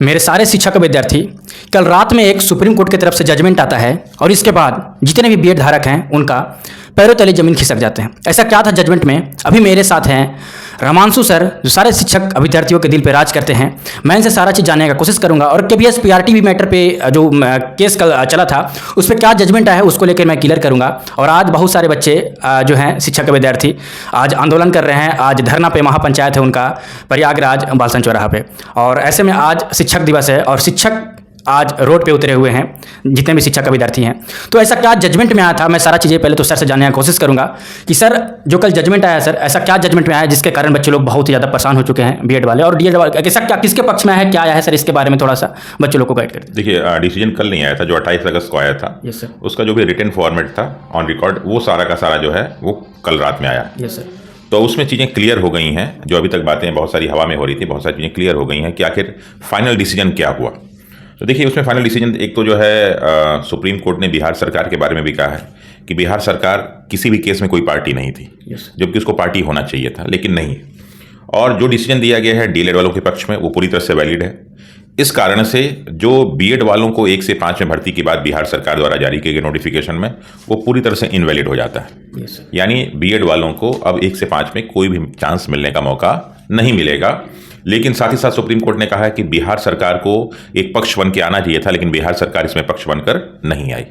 मेरे सारे शिक्षक विद्यार्थी, कल रात में एक सुप्रीम कोर्ट की तरफ से जजमेंट आता है और इसके बाद जितने भी बीएड धारक हैं उनका पैरों तले जमीन खिसक जाते हैं। ऐसा क्या था जजमेंट में? अभी मेरे साथ हैं रामांशु सर, जो सारे शिक्षक विद्यार्थियों के दिल पे राज करते हैं। मैं इनसे सारा चीज़ जानने का कोशिश करूंगा और केबीएस पीआरटीवी मैटर पे जो केस कल चला था उस पर क्या जजमेंट आया है उसको लेकर मैं क्लियर करूंगा। और आज बहुत सारे बच्चे जो हैं शिक्षक विद्यार्थी आज आंदोलन कर रहे हैं। आज धरना पे महापंचायत है उनका प्रयागराज बालसन चौराहा पे, और ऐसे में आज शिक्षक दिवस है और शिक्षक आज रोड पे उतरे हुए हैं जितने भी शिक्षक विद्यार्थी हैं। तो ऐसा क्या जजमेंट में आया था, मैं सारा चीज़ें पहले तो सर से जानने की कोशिश करूंगा कि सर जो कल जजमेंट आया सर, ऐसा क्या जजमेंट में आया जिसके कारण बच्चे लोग बहुत ही ज़्यादा परेशान हो चुके हैं बीएड वाले और डीएड वाले? ऐसा क्या किसके पक्ष में है, क्या आया है सर, इसके बारे में थोड़ा सा बच्चों लोग को गाइड कर दीजिए। देखिए, डिसीजन कल नहीं आया था, जो 28 अगस्त को आया था। Yes sir. उसका जो भी रिटन फॉर्मेट था ऑन रिकॉर्ड, वो सारा का सारा जो है वो कल रात में आया। Yes sir. तो उसमें चीज़ें क्लियर हो गई हैं। जो अभी तक बातें बहुत सारी हवा में हो रही थी, बहुत सारी चीज़ें क्लियर हो गई हैं कि आखिर फाइनल डिसीजन क्या हुआ। तो देखिए, उसमें फाइनल डिसीजन एक तो जो है सुप्रीम कोर्ट ने बिहार सरकार के बारे में भी कहा है कि बिहार सरकार किसी भी केस में कोई पार्टी नहीं थी, जबकि उसको पार्टी होना चाहिए था, लेकिन नहीं। और जो डिसीजन दिया गया है डीएलएड वालों के पक्ष में वो पूरी तरह से वैलिड है। इस कारण से जो बीएड वालों को 1 से 5 में भर्ती के बाद बिहार सरकार द्वारा जारी किए गए नोटिफिकेशन में वो पूरी तरह से इनवैलिड हो जाता है। यानी बीएड वालों को अब 1 से 5 में कोई भी चांस मिलने का मौका नहीं मिलेगा। लेकिन साथ ही साथ सुप्रीम कोर्ट ने कहा है कि बिहार सरकार को एक पक्ष बन के आना चाहिए था, लेकिन बिहार सरकार इसमें पक्ष बनकर नहीं आई।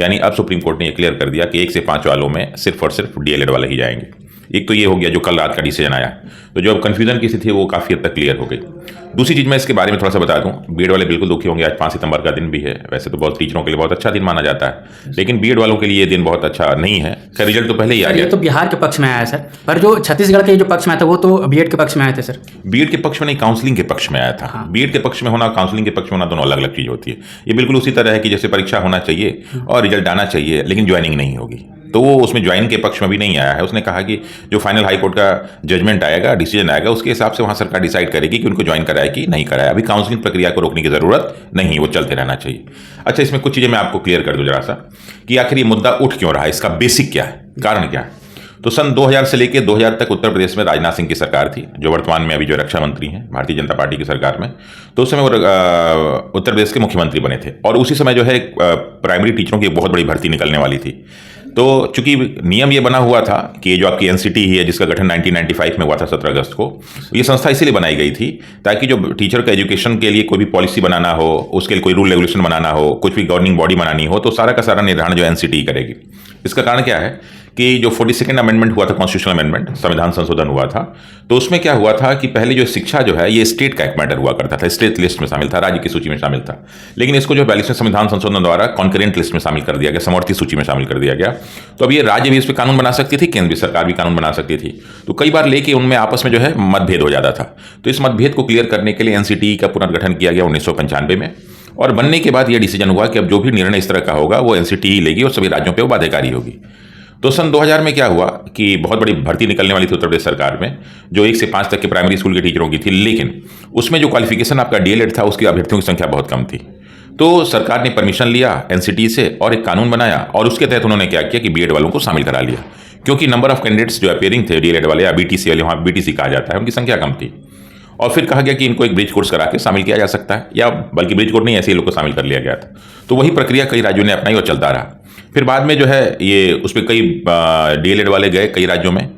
यानी अब सुप्रीम कोर्ट ने यह क्लियर कर दिया कि 1 से 5 वालों में सिर्फ और सिर्फ डीएलएड वाले ही जाएंगे। एक तो ये हो गया जो कल रात का डिसीजन आया, तो जो अब कन्फ्यूजन की स्थिति है वो काफ़ी हद तक क्लियर हो गई। दूसरी चीज़ मैं इसके बारे में थोड़ा सा बता दूं, बीएड वाले बिल्कुल दुखी होंगे। आज 5 सितंबर का दिन भी है, वैसे तो बहुत टीचरों के लिए बहुत अच्छा दिन माना जाता है, लेकिन बीएड वालों के लिए ये दिन बहुत अच्छा नहीं है। खैर, रिजल्ट तो पहले ही आ गया। ये तो बिहार के पक्ष में आया सर, पर जो छत्तीसगढ़ के जो पक्ष में आया था वो तो बीएड के पक्ष में आए थे सर। बीएड के पक्ष में नहीं, काउंसलिंग के पक्ष में आया था। हाँ। बीएड के पक्ष में होना, काउंसलिंग के पक्ष में होना, दोनों अलग अलग चीज़ होती है। ये बिल्कुल उसी तरह है कि जैसे परीक्षा होना चाहिए और रिजल्ट आना चाहिए, लेकिन ज्वाइनिंग नहीं होगी। तो वो उसमें ज्वाइन के पक्ष में भी नहीं आया है। उसने कहा कि जो फाइनल हाई कोर्ट का जजमेंट आएगा, डिसीजन आएगा, उसके हिसाब से वहाँ सरकार डिसाइड करेगी कि उनको ज्वाइन कराए कि नहीं कराए। अभी काउंसलिंग प्रक्रिया को रोकने की ज़रूरत नहीं, वो चलते रहना चाहिए। अच्छा, इसमें कुछ चीज़ें मैं आपको क्लियर कर दूँ जरा सा कि आखिर ये मुद्दा उठ क्यों रहा है, इसका बेसिक क्या है, कारण क्या है। तो सन 2000 से लेकर 2000 तक उत्तर प्रदेश में राजनाथ सिंह की सरकार थी, जो वर्तमान में अभी जो रक्षा मंत्री हैं भारतीय जनता पार्टी की सरकार में। तो उस समय वो उत्तर प्रदेश के मुख्यमंत्री बने थे और उसी समय जो है प्राइमरी टीचरों की एक बहुत बड़ी भर्ती निकलने वाली थी। तो चूंकि नियम ये बना हुआ था कि ये जो आपकी एनसीटी ही है, जिसका गठन 1995 में हुआ था 17 अगस्त को, ये संस्था इसीलिए बनाई गई थी ताकि जो टीचर का एजुकेशन के लिए कोई भी पॉलिसी बनाना हो, उसके लिए कोई रूल रेगुलेशन बनाना हो, कुछ भी गवर्निंग बॉडी बनानी हो, तो सारा का सारा निर्धारण जो एनसीटी करेगी। इसका कारण क्या है कि जो 42nd अमेंडमेंट हुआ था, कॉन्स्टिट्यूशनल अमेंडमेंट, संविधान संशोधन हुआ था, तो उसमें क्या हुआ था कि पहले जो शिक्षा जो है ये स्टेट का एक मैटर हुआ करता था, स्टेट लिस्ट में शामिल था, राज्य की सूची में शामिल था। लेकिन इसको जो 42वें संविधान संशोधन द्वारा कॉन्करेंट लिस्ट में शामिल कर दिया गया, समवर्ती सूची में शामिल कर दिया गया। तो अब ये राज्य भी इस पर कानून बना सकती थी, केंद्र सरकार भी कानून बना सकती थी। तो कई बार लेके उनमें आपस में जो है मतभेद हो जाता था। तो इस मतभेद को क्लियर करने के लिए एनसीटी का पुनर्गठन किया गया 1995 में, और बनने के बाद यह डिसीजन हुआ कि अब जो भी निर्णय इस तरह का होगा वो एनसीटी ही लेगी और सभी राज्यों पर वो बाध्यकारी होगी। तो सन 2000 में क्या हुआ कि बहुत बड़ी भर्ती निकलने वाली थी उत्तर प्रदेश सरकार में, जो 1 से 5 तक के प्राइमरी स्कूल के टीचरों की थी, लेकिन उसमें जो क्वालिफिकेशन आपका डीएलएड था उसकी अभ्यर्थियों की संख्या बहुत कम थी। तो सरकार ने परमिशन लिया एनसीटी से और एक कानून बनाया, और उसके तहत उन्होंने क्या किया कि बीएड वालों को शामिल करा लिया, क्योंकि नंबर ऑफ कैंडिडेट्स जो अपेयरिंग थे डीएलएड वाले या बीटीसी वाले, वहाँ बीटीसी कहा जाता है, उनकी संख्या कम थी। और फिर कहा गया कि इनको एक ब्रिज कोर्स करा के शामिल किया जा सकता है, या बल्कि ब्रिज कोर्स नहीं, ऐसे ही लोग को शामिल कर लिया गया था। तो वही प्रक्रिया कई राज्यों ने अपनाई और चलता रहा। फिर बाद में जो है ये उस पर कई डीएलएड वाले गए कई राज्यों में।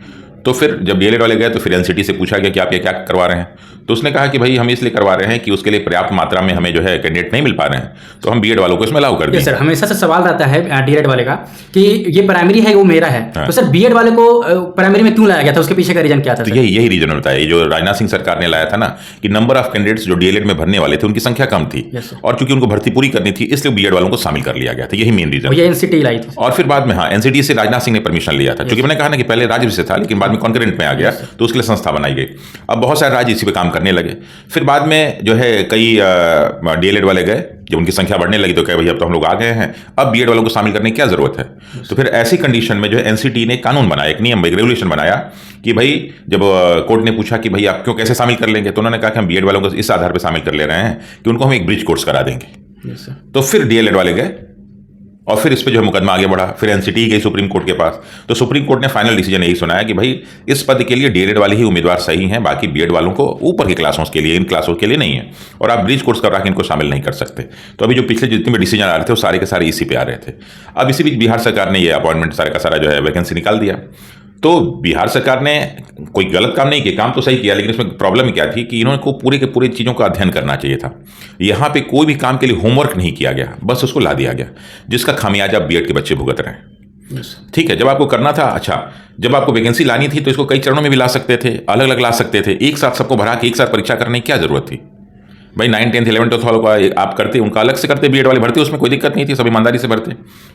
तो फिर जब डीएलएड वाले गए तो फिर एनसीटी से पूछा गया कि आप ये क्या करवा रहे हैं। तो उसने कहा कि भाई हम इसलिए करवा रहे हैं कि उसके लिए पर्याप्त मात्रा में हमें जो है कैंडिडेट नहीं मिल पा रहे हैं, तो हम बीएड वालों को इसमें अलाउ कर दें। सर, हमेशा से सवाल रहता है डीएड वाले का कि ये प्राइमरी है वो मेरा है। हाँ। तो सर बीएड वाले को प्राइमरी में क्यों लाया गया था, उसके पीछे का रीजन क्या था? तो यही रीजन होता है, जो राजनाथ सिंह सरकार ने लाया था ना, कि नंबर ऑफ कैंडिडेट्स जो डीएलएड में भरने वाले थे उनकी संख्या कम थी, और चूंकि उनको भर्ती पूरी करनी थी इसलिए बीएड वालों को शामिल कर लिया गया था। यही मेन रीजन, ये एनसीटी लाई थी। और फिर बाद में हाँ एनसीटी से राजनाथ सिंह ने परमिशन लिया था, क्योंकि मैंने कहा ना कि पहले राज्य से था लेकिन बाद में कॉन्करेंट में आ गया, तो उसके लिए संस्था बनाई गई। अब बहुत सारे राज्य इसी पे काम करने लगे। फिर बाद में जो है कई डीएलएड वाले गए, जब उनकी संख्या बढ़ने लगी तो कहे भाई अब तो हम लोग आ गए हैं, अब बीएड वालों को शामिल करने की क्या जरूरत है। तो फिर ऐसी कंडीशन में जो है एनसीटी ने कानून बनाया, एक नियम, एक रेगुलेशन बनाया कि भाई जब कोर्ट ने पूछा कि भाई आप क्यों कैसे शामिल कर लेंगे, तो उन्होंने कहा कि हम बीएड वालों को इस आधार पर शामिल कर ले रहे हैं कि उनको हम एक ब्रिज कोर्स करा देंगे। तो फिर डीएलएड वाले गए और फिर इस पर जो है मुकदमा आगे बढ़ा, फिर एनसीटी गई सुप्रीम कोर्ट के पास। तो सुप्रीम कोर्ट ने फाइनल डिसीजन यही सुनाया कि भाई इस पद के लिए डीएलएड वाले ही उम्मीदवार सही हैं, बाकी बीएड वालों को ऊपर की क्लासों के लिए, इन क्लासों के लिए नहीं है, और आप ब्रिज कोर्स करा के इनको शामिल नहीं कर सकते। तो अभी जो पिछले जितने भी डिसीजन आ रहे थे वो सारे के सारे इसी पे आ रहे थे। अब इसी बीच बिहार सरकार ने ये अपॉइंटमेंट सारा का सारा जो है वैकेंसी निकाल दिया। तो बिहार सरकार ने कोई गलत काम नहीं किया, काम तो सही किया, लेकिन इसमें प्रॉब्लम क्या थी कि इन्होंने को पूरे के पूरे चीज़ों का अध्ययन करना चाहिए था। यहाँ पे कोई भी काम के लिए होमवर्क नहीं किया गया, बस उसको ला दिया गया, जिसका खामियाजा बीएड के बच्चे भुगत रहे हैं। ठीक है, जब आपको करना था, अच्छा जब आपको वैकेंसी लानी थी तो इसको कई चरणों में भी ला सकते थे, अलग अलग ला सकते थे, एक साथ सबको भरा के एक साथ परीक्षा करने की क्या जरूरत थी? भाई 9, 10, 11, 12 का आप करते, उनका अलग से करते, बीएड वाले भरते, उसमें कोई दिक्कत नहीं थी, सब ईमानदारी से भरते।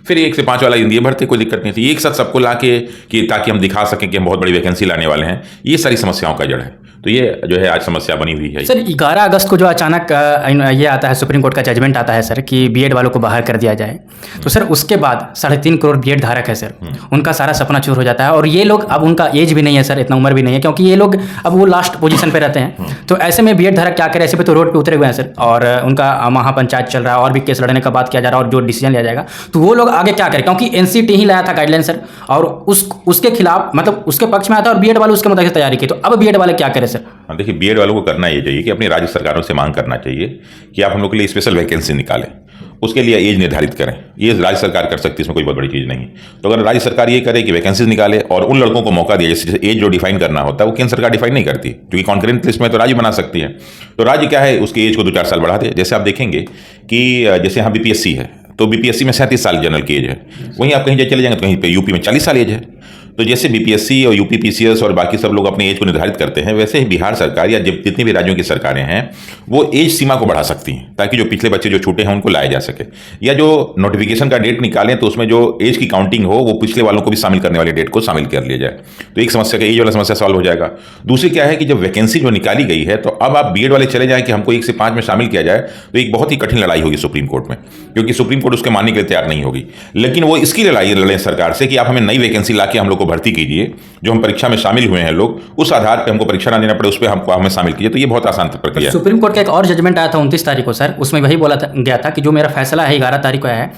फिर 1 से 5 वाला हिंदी भरते, कोई दिक्कत नहीं थी। एक साथ सबको ला के कि ताकि हम दिखा सकें कि हम बहुत बड़ी वैकेंसी लाने वाले हैं, ये सारी समस्याओं का जड़ है। तो ये जो है आज समस्या बनी हुई है। सर 11 अगस्त को जो अचानक ये आता है, सुप्रीम कोर्ट का जजमेंट आता है सर कि बीएड वालों को बाहर कर दिया जाए, तो सर उसके बाद 3.5 करोड़ बीएड धारक है सर, उनका सारा सपना चूर हो जाता है। और ये लोग, अब उनका एज भी नहीं है सर, इतना उम्र भी नहीं है, क्योंकि ये लोग अब वो लास्ट पोजीशन पे रहते हैं। तो ऐसे में बीएड धारक क्या करे? ऐसे पे तो रोड पे उतरे हुए हैं सर, और उनका महापंचायत चल रहा है, और भी केस लड़ने का बात किया जा रहा है, और जो डिसीजन लिया जाएगा तो वो लोग आगे क्या करें? क्योंकि एनसीटी ही लाया था गाइडलाइन सर, और उसके खिलाफ, मतलब उसके पक्ष में आया था, और बीएड वाले उसके मुताबिक तैयारी की। तो अब बीएड वाले क्या करें सर? देखिए, बीएड वालों को करना ये चाहिए कि अपनी राज्य सरकारों से मांग करना चाहिए कि आप हम लोग के लिए स्पेशल वैकेंसी निकालें, उसके लिए एज निर्धारित करें। ये राज्य सरकार कर सकती है, इसमें कोई बहुत बड़ी चीज़ नहीं। तो अगर राज्य सरकार ये करे कि वैकेंसीज निकाले और उन लड़कों को मौका दिए, जैसे एज जो डिफाइन करना होता है वो केंद्र सरकार डिफाइन नहीं करती, क्योंकि कॉन्करेंट लिस्ट में तो राज्य बना सकती है। तो राज्य क्या है, उसकी एज को 2-4 साल बढ़ा दे। जैसे आप देखेंगे कि जैसे यहाँ बीपीएससी है, तो बीपीएससी में 37 साल जनरल की एज है, वहीं आप कहीं चले जाएंगे तो कहीं पे यूपी में 40 साल एज है। तो जैसे बीपीएससी और यूपी पीसीएस और बाकी सब लोग अपनी एज को निर्धारित करते हैं, वैसे ही बिहार सरकार या जितनी भी राज्यों की सरकारें हैं वो एज सीमा को बढ़ा सकती हैं, ताकि जो पिछले बच्चे जो छूटे हैं उनको लाया जा सके। या जो नोटिफिकेशन का डेट निकालें तो उसमें जो एज की काउंटिंग हो वो पिछले वालों को भी शामिल करने वाले डेट को शामिल कर लिया जाए। तो एक समस्या का एज वाला समस्या सॉल्व हो जाएगा। दूसरी क्या है कि जब वैकेंसी जो निकाली गई है, तो अब आप बीएड वाले चले जाएं कि हमको 1 से 5 में शामिल किया जाए, तो एक बहुत ही कठिन लड़ाई होगी सुप्रीम कोर्ट में, क्योंकि सुप्रीम कोर्ट उसके मानने के लिए तैयार नहीं होगी। लेकिन वो इसकी लड़ाई लड़ें सरकार से कि आप हमें नई वैकेंसी ला के हम लोग को भर्ती कीजिए, जो हम परीक्षा में शामिल हुए हैं लोग, उस आधार पर हमको परीक्षा ना देना पड़े, उस पर हमको हमें शामिल कीजिए। तो ये बहुत आसान प्रक्रिया है। सुप्रीम कोर्ट का एक और जजमेंट आया था 29 तारीख को सर, उसमें वही बोला गया था कि जो मेरा फैसला है 11 तारीख को आया है,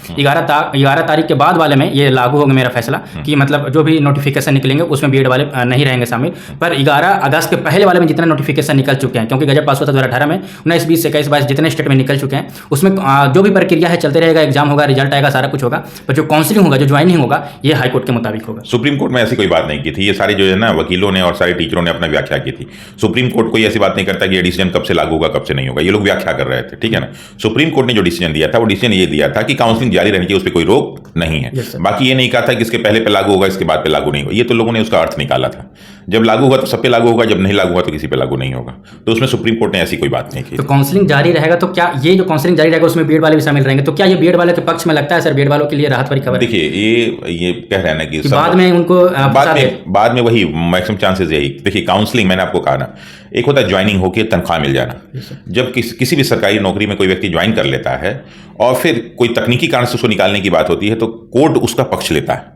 11 तारीख के बाद वाले में ये लागू होगा मेरा फैसला, कि मतलब जो भी नोटिफिकेशन निकलेंगे उसमें बीएड वाले नहीं रहेंगे शामिल। पर 11 अगस्त के पहले वाले में जितने नोटिफिकेशन निकल चुके हैं, क्योंकि गजट पास हुआ था 2018 में, 19, 20, 21, 22 जितने स्टेट में निकल चुके हैं, उसमें जो भी प्रक्रिया है चलते रहेगा, एग्जाम होगा, रिजल्ट आएगा, सारा कुछ होगा, पर जो काउंसलिंग होगा, जो ज्वाइनिंग होगा, ये हाईकोर्ट के मुताबिक होगा। सुप्रीम कोर्ट में ऐसी कोई बात नहीं की थी। ये सारे जो है ना वकीलों ने और सारे टीचरों ने अपना व्याख्या की थी। सुप्रीम कोर्ट कोई ऐसी बात नहीं करता कि ये डिसीजन कब से लागू होगा, कब से नहीं होगा, ये लोग व्याख्या कर रहे थे, ठीक है ना। सुप्रीम कोर्ट ने जो डिसीजन दिया था वो डिसीजन ये दिया था कि काउंसलिंग जारी रहनी चाहिए, उस पर कोई रोक नहीं है। बाकी ये नहीं कहा था कि इसके पहले पे लागू होगा, इसके बाद पे लागू नहीं होगा। ये तो लोगों ने उसका अर्थ निकाला था, जब लागू होगा तो सब पे लागू होगा, जब नहीं लागू होगा तो किसी पे लागू नहीं होगा। तो उसमें सुप्रीम कोर्ट ने ऐसी कोई बात नहीं की। तो काउंसलिंग जारी रहेगा, तो क्या ये जो काउंसलिंग जारी रहेगा उसमें बीएड वाले भी शामिल रहेंगे? तो क्या ये बीएड वाले के पक्ष में लगता है सर? बीएड वालों के लिए राहत वाली खबर? देखिए, ये कह रहे हैं ना कि बाद में उनको बाद में वही मैक्सिमम चांसेस यही। देखिए, काउंसलिंग मैंने आपको कहा ना, एक होता है ज्वाइनिंग होके तनख्वाह मिल जाना। जब किसी भी सरकारी नौकरी में कोई व्यक्ति ज्वाइन कर लेता है और फिर कोई तकनीकी कारण से उसको निकालने की बात होती है, तो कोर्ट उसका पक्ष लेता है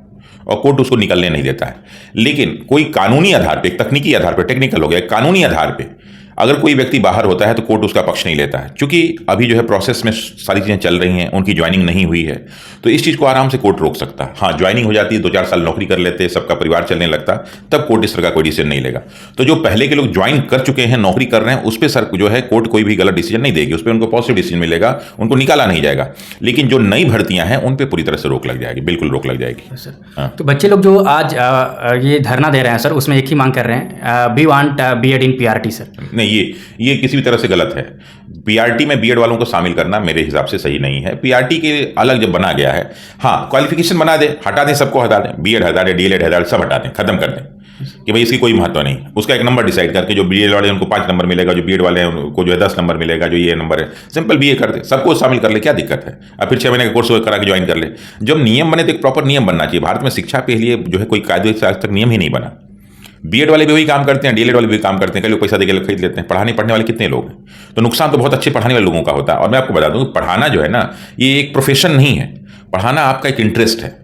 और कोर्ट उसको निकलने नहीं देता है। लेकिन कोई कानूनी आधार पे, तकनीकी आधार पे, टेक्निकल हो गया, कानूनी आधार पे अगर कोई व्यक्ति बाहर होता है तो कोर्ट उसका पक्ष नहीं लेता है, क्योंकि अभी जो है प्रोसेस में सारी चीज़ें चल रही हैं, उनकी ज्वाइनिंग नहीं हुई है, तो इस चीज़ को आराम से कोर्ट रोक सकता है। हाँ, ज्वाइनिंग हो जाती है, 2-4 साल नौकरी कर लेते, सबका परिवार चलने लगता, तब कोर्ट इस तरह का कोई डिसीजन नहीं लेगा। तो जो पहले के लोग ज्वाइन कर चुके हैं, नौकरी कर रहे हैं, उस पर सर जो है कोर्ट कोई भी गलत डिसीजन नहीं देगी, उस पर उनको पॉजिटिव डिसीजन मिलेगा, उनको निकाला नहीं जाएगा। लेकिन जो नई भर्तियां हैं उन पर पूरी तरह से रोक लग जाएगी, बिल्कुल रोक लग जाएगी। सर तो बच्चे लोग जो आज ये धरना दे रहे हैं सर, उसमें एक ही मांग कर रहे हैं, we want BEd in PRT sir. नहीं, ये किसी भी तरह से गलत है। पीआरटी में बीएड वालों को शामिल करना मेरे हिसाब से सही नहीं है। पीआरटी के अलग जब बना गया है, हाँ, क्वालिफिकेशन बना दे, हटा दें, सबको हटा दें, बीएड हटा दें, डीएलएड हटा दें, सब हटा दें, खत्म कर दें कि भाई इसकी कोई महत्व नहीं। उसका एक नंबर डिसाइड करके जो बीएड वाले हैं उनको 5 नंबर मिलेगा, जो बीएड वाले हैं उनको जो है 10 नंबर मिलेगा, जो ये नंबर है, सिंपल बीए कर दे, सबको शामिल कर ले, क्या दिक्कत है? अब फिर 6 महीने का कोर्स करा के ज्वाइन कर ले। जब नियम बने तो एक प्रॉपर नियम बनना चाहिए। भारत में शिक्षा के लिए जो है कोई कायदे से आज तक नियम ही नहीं बना। बीएड वाले भी वही काम करते हैं, डीएलएड वाले भी काम करते हैं, कई लोग पैसा देकर खरीद लेते हैं। पढ़ने वाले कितने लोग हैं? तो नुकसान तो बहुत अच्छे पढ़ाने वाले लोगों का होता है। और मैं आपको बता दूं, पढ़ाना जो है ना, ये एक प्रोफेशन नहीं है। पढ़ाना आपका एक इंटरेस्ट है।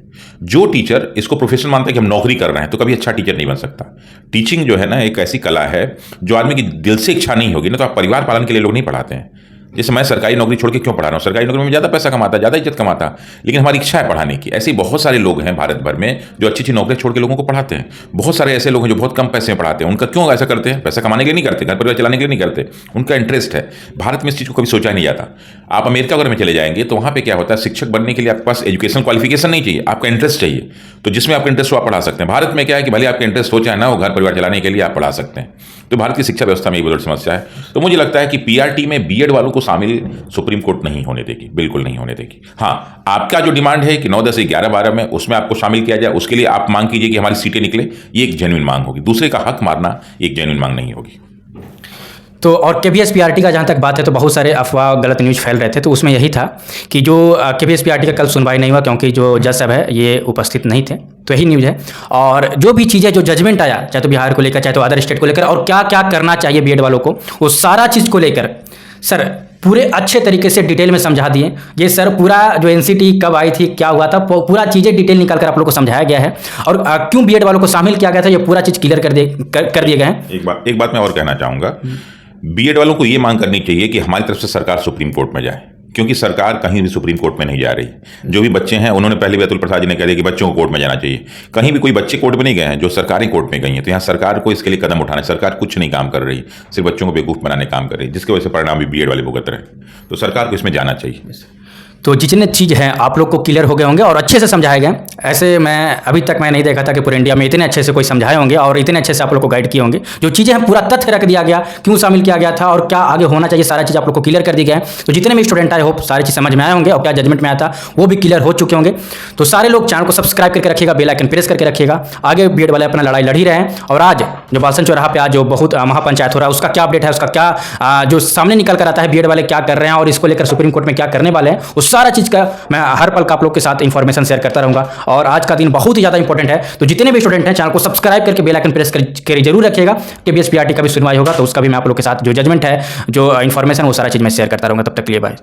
जो टीचर इसको प्रोफेशन मानता है कि हम नौकरी कर रहे हैं, तो कभी अच्छा टीचर नहीं बन सकता। टीचिंग जो है ना, एक ऐसी कला है जो आदमी की दिल से इच्छा नहीं होगी ना, तो आप परिवार पालन के लिए लोग नहीं पढ़ाते हैं। जैसे मैं सरकारी नौकरी छोड़ के क्यों पढ़ा रहा हूँ, सरकारी नौकरी में ज़्यादा पैसा कमाता, ज़्यादा इज्जत कमाता, लेकिन हमारी इच्छा है पढ़ाने की। ऐसे ही बहुत सारे लोग हैं भारत भर में जो अच्छी अच्छी नौकरी छोड़ के लोगों को पढ़ाते हैं। बहुत सारे ऐसे लोग हैं जो बहुत कम पैसे में पढ़ाते हैं। उनका क्यों ऐसा करते हैं? पैसा कमाने के लिए नहीं करते, घर परिवार चलाने के लिए नहीं करते, उनका इंटरेस्ट है। भारत में इस चीज़ को कभी सोचा नहीं जाता। आप अमेरिका वगैरह में चले जाएंगे तो वहाँ पे क्या होता है, शिक्षक बनने के लिए आपके पास एजुकेशनल क्वालिफिकेशन नहीं चाहिए, आपका इंटरेस्ट चाहिए। तो जिसमें आपका इंटरेस्ट हो आप पढ़ा सकते हैं। भारत में क्या है कि भले आपका इंटरेस्ट हो चाहे ना हो, घर परिवार चलाने के लिए आप पढ़ा सकते हैं। तो भारत की शिक्षा व्यवस्था में ये बहुत समस्या है। तो मुझे लगता है कि पीआरटी में बीएड वालों को शामिल सुप्रीम कोर्ट नहीं होने देगी, बिल्कुल नहीं होने देगी। हाँ, आपका जो डिमांड है कि 9, 10, 11, 12 में उसमें आपको शामिल किया जाए, उसके लिए आप मांग कीजिए कि हमारी सीटें निकले, ये एक जेन्युइन मांग होगी। दूसरे का हक मारना एक जेन्युइन मांग नहीं होगी। तो और केबीएस पीआरटी का जहाँ तक बात है तो बहुत सारे अफवाह गलत न्यूज़ फैल रहे थे, तो उसमें यही था कि जो केबीएस पीआरटी का कल सुनवाई नहीं हुआ क्योंकि जो जज साहब है ये उपस्थित नहीं थे, तो यही न्यूज़ है। और जो भी चीज़ें जो जजमेंट आया, चाहे तो बिहार को लेकर चाहे तो अदर स्टेट को लेकर, और क्या क्या करना चाहिए बीएड वालों को, वो सारा चीज़ को लेकर सर पूरे अच्छे तरीके से डिटेल में समझा दिए। ये सर पूरा जो एनसीटी कब आई थी, क्या हुआ था, पूरा चीज़ें डिटेल निकाल कर आप लोग को समझाया गया है। और क्यों बीएड वालों को शामिल किया गया था, ये पूरा चीज़ क्लियर कर दिए गए हैं। एक बात मैं और कहना चाहूँगा, बीएड वालों को ये मांग करनी चाहिए कि हमारी तरफ से सरकार सुप्रीम कोर्ट में जाए, क्योंकि सरकार कहीं भी सुप्रीम कोर्ट में नहीं जा रही। जो भी बच्चे हैं उन्होंने पहले भी अतुल प्रसाद जी ने कह दिया कि बच्चों को कोर्ट में जाना चाहिए। कहीं भी कोई बच्चे कोर्ट में नहीं गए हैं, जो सरकारी कोर्ट में गई हैं। तो यहाँ सरकार को इसके लिए कदम उठाना है। सरकार कुछ नहीं काम कर रही, सिर्फ बच्चों को बेवकूफ़ बनाने काम कर रही है, जिसकी वजह से परिणाम भी बीएड वाले भुगत रहे हैं। तो सरकार को इसमें जाना चाहिए। तो जितने चीज़ हैं आप लोग को क्लियर हो गए होंगे और अच्छे से समझाए गए। ऐसे मैं अभी तक मैं नहीं देखा था कि पूरे इंडिया में इतने अच्छे से कोई समझाए होंगे और इतने अच्छे से आप लोग को गाइड किए होंगे। जो चीज़ें हैं पूरा तथ्य रख दिया गया, क्यों शामिल किया गया था और क्या आगे होना चाहिए, सारा चीज़ आप लोग को क्लियर कर दी गया है। तो जितने भी स्टूडेंट आए होप सारी चीज़ समझ में आए होंगे और क्या जजमेंट में आया था वो भी क्लियर हो चुके होंगे। तो सारे लोग चैनल को सब्सक्राइब करके रखिएगा, बेल आइकन प्रेस करके रखिएगा। आगे बीएड वाले अपना लड़ाई लड़ ही रहे हैं। और आज जो बालसन चौराहा पे आज जो बहुत महापंचायत हो रहा है उसका क्या अपडेट है, उसका क्या जो सामने निकल कर आता है, बीएड वाले क्या कर रहे हैं और इसको लेकर सुप्रीम कोर्ट में क्या करने वाले हैं, उस सारा चीज़ का मैं हर पल का आप लोग के साथ इंफॉर्मेशन शेयर करता रहूंगा। और आज का दिन बहुत ही ज़्यादा इंपॉर्टेंट है। तो जितने भी स्टूडेंट हैं चैनल को सब्सक्राइब करके बेल आइकन प्रेस कर जरूर रखिएगा। केबीएस पीआरटी का भी सुनवाई होगा तो उसका भी मैं आप लोग के साथ जो जजमेंट है, जो इंफॉर्मेशन, वो सारा चीज़ मैं शेयर करता रहूंगा। तब तक के लिए बाय।